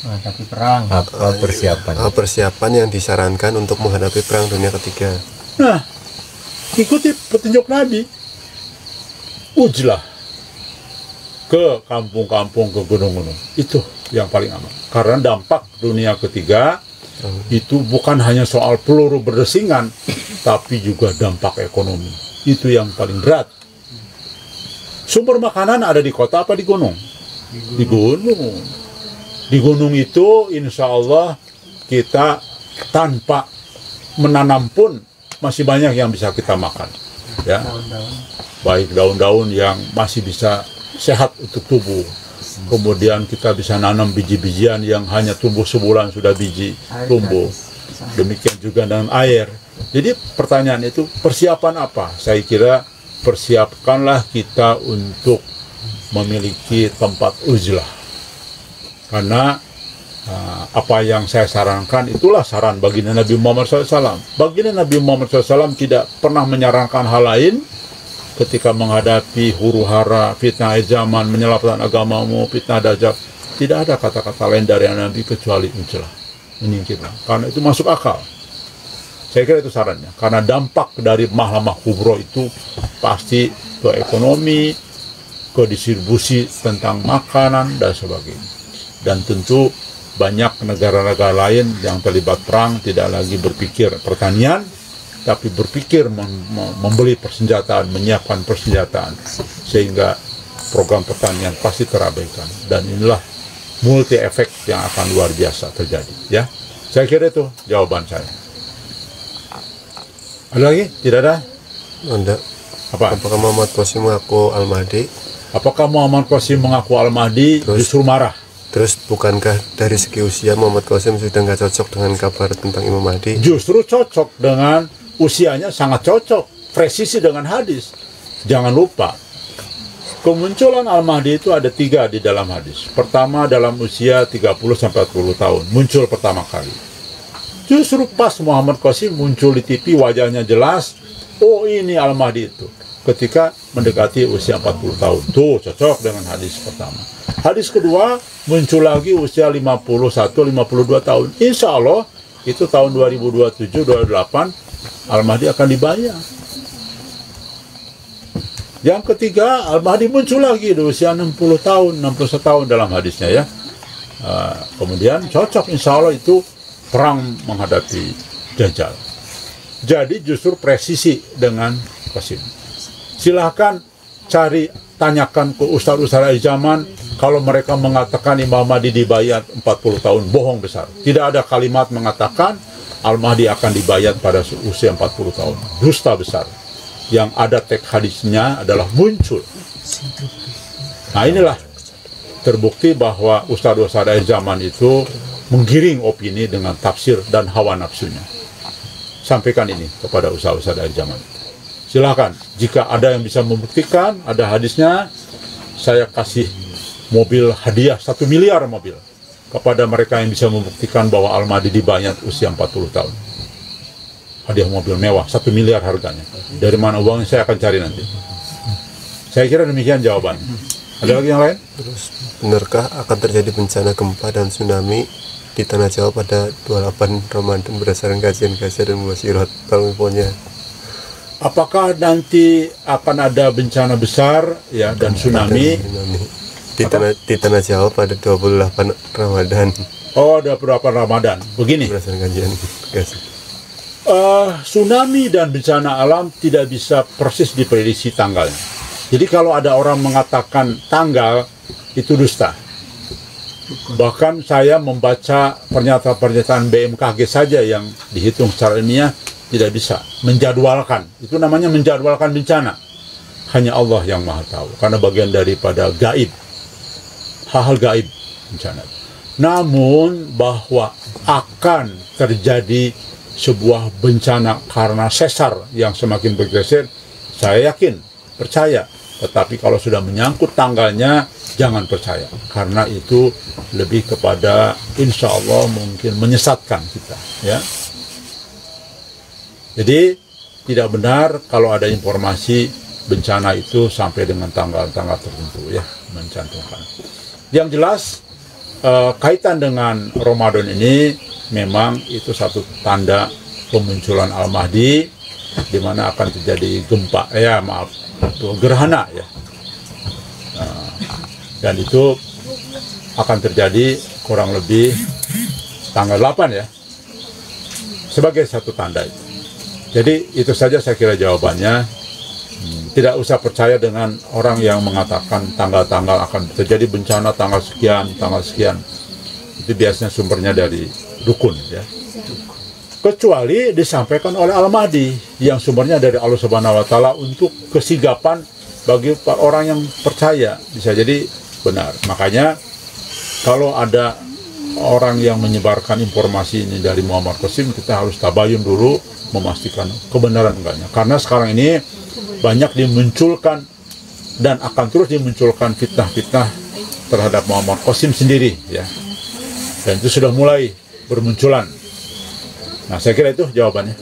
menghadapi perang. Apa persiapan? Persiapan yang disarankan untuk menghadapi perang dunia ketiga. Nah, ikuti petunjuk Nabi. Ujlah ke kampung-kampung, ke gunung-gunung. Itu yang paling aman. Karena dampak dunia ketiga itu bukan hanya soal peluru berdesingan, tapi juga dampak ekonomi. Itu yang paling berat. Sumber makanan ada di kota apa di gunung? Di gunung. Di gunung itu insya Allah kita tanpa menanam pun masih banyak yang bisa kita makan. Ya. Baik daun-daun yang masih bisa sehat untuk tubuh. Kemudian kita bisa nanam biji-bijian yang hanya tumbuh sebulan sudah biji tumbuh. Demikian juga dengan air. Jadi pertanyaan itu persiapan apa? Saya kira persiapkanlah kita untuk memiliki tempat uzlah. Karena apa yang saya sarankan itulah saran baginda Nabi Muhammad SAW. Baginda Nabi Muhammad SAW tidak pernah menyarankan hal lain ketika menghadapi huru-hara, fitnah zaman, menyelamatkan agamamu, fitnah dajjal. Tidak ada kata-kata lain dari Nabi kecuali uzlah, menyingkirkan. Karena itu masuk akal. Saya kira itu sarannya. Karena dampak dari mahlamah kubro itu pasti ke ekonomi, ke distribusi tentang makanan, dan sebagainya. Dan tentu banyak negara-negara lain yang terlibat perang tidak lagi berpikir pertanian, tapi berpikir membeli persenjataan, menyiapkan persenjataan, sehingga program pertanian pasti terabaikan. Dan inilah multi efek yang akan luar biasa terjadi. Ya, saya kira itu jawaban saya. Ada lagi? Tidak ada? Ada. Apa? Apakah Muhammad Qasim mengaku Al-Mahdi? Apakah Muhammad Qasim mengaku Al-Mahdi? Justru marah. Terus bukankah dari segi usia Muhammad Qasim sudah nggak cocok dengan kabar tentang Imam Mahdi? Justru cocok dengan usianya, sangat cocok, presisi dengan hadis. Jangan lupa, kemunculan Al-Mahdi itu ada 3 di dalam hadis. Pertama dalam usia 30-40 tahun, muncul pertama kali. Justru pas Muhammad Qasim muncul di TV, wajahnya jelas, oh ini Al-Mahdi itu. Ketika mendekati usia 40 tahun, tuh cocok dengan hadis pertama. Hadis kedua, muncul lagi usia 51-52 tahun. Insya Allah, itu tahun 2027-2028, Al-Mahdi akan dibayar. Yang ketiga, Al-Mahdi muncul lagi di usia 60 tahun, 61 tahun dalam hadisnya ya. Kemudian cocok insya Allah itu perang menghadapi Dajjal. Jadi justru presisi dengan Qasim. Silahkan cari, tanyakan ke ustaz-ustaz zaman, kalau mereka mengatakan Imam Mahdi dibayat 40 tahun, bohong besar. Tidak ada kalimat mengatakan Al-Mahdi akan dibayat pada usia 40 tahun. Dusta besar. Yang ada teks hadisnya adalah muncul. Nah inilah terbukti bahwa ustaz-ustaz zaman itu menggiring opini dengan tafsir dan hawa nafsunya. Sampaikan ini kepada ustaz-ustaz zaman. Silakan, jika ada yang bisa membuktikan, ada hadisnya, saya kasih mobil hadiah 1 miliar mobil kepada mereka yang bisa membuktikan bahwa Al-Mahdi dibayat usia 40 tahun. Hadiah mobil mewah 1 miliar harganya. Dari mana uangnya saya akan cari nanti. Saya kira demikian jawabannya. Ada lagi yang lain? Terus, benarkah akan terjadi bencana gempa dan tsunami di Tanah Jawa pada 28 Ramadan berdasarkan kajian-kajian dan muasirat? Tolong infonya. Apakah nanti akan ada bencana besar ya dan tsunami di Tanah Jawa pada 28 Ramadan? Oh, ada berapa Ramadan? Begini. Berdasarkan kajian. Tsunami dan bencana alam tidak bisa persis diprediksi tanggalnya. Jadi kalau ada orang mengatakan tanggal, itu dusta. Bahkan saya membaca pernyataan-pernyataan BMKG saja yang dihitung secara ilmiah tidak bisa menjadwalkan. Itu namanya menjadwalkan bencana. Hanya Allah yang Maha tahu, karena bagian daripada gaib, hal-hal gaib bencana. Namun bahwa akan terjadi sebuah bencana karena sesar yang semakin bergeser, saya yakin, percaya. Tetapi kalau sudah menyangkut tanggalnya, jangan percaya, karena itu lebih kepada insya Allah mungkin menyesatkan kita, ya. Jadi tidak benar kalau ada informasi bencana itu sampai dengan tanggal-tanggal tertentu ya mencantumkan. Yang jelas kaitan dengan Ramadan ini memang itu satu tanda pemunculan Al-Mahdi, di mana akan terjadi gempa, gerhana ya. Dan itu akan terjadi kurang lebih tanggal 8 ya, sebagai satu tanda itu. Jadi itu saja saya kira jawabannya. Tidak usah percaya dengan orang yang mengatakan tanggal-tanggal akan terjadi bencana tanggal sekian, tanggal sekian. Itu biasanya sumbernya dari dukun ya. Kecuali disampaikan oleh Al-Mahdi yang sumbernya dari Allah Subhanahu wa taala untuk kesigapan bagi orang yang percaya, bisa jadi benar. Makanya kalau ada orang yang menyebarkan informasi ini dari Muammar Qasim, kita harus tabayun dulu memastikan kebenaran enggaknya. Karena sekarang ini banyak dimunculkan dan akan terus dimunculkan fitnah-fitnah terhadap Muammar Qasim sendiri ya. Dan itu sudah mulai bermunculan. Nah, saya kira itu jawabannya.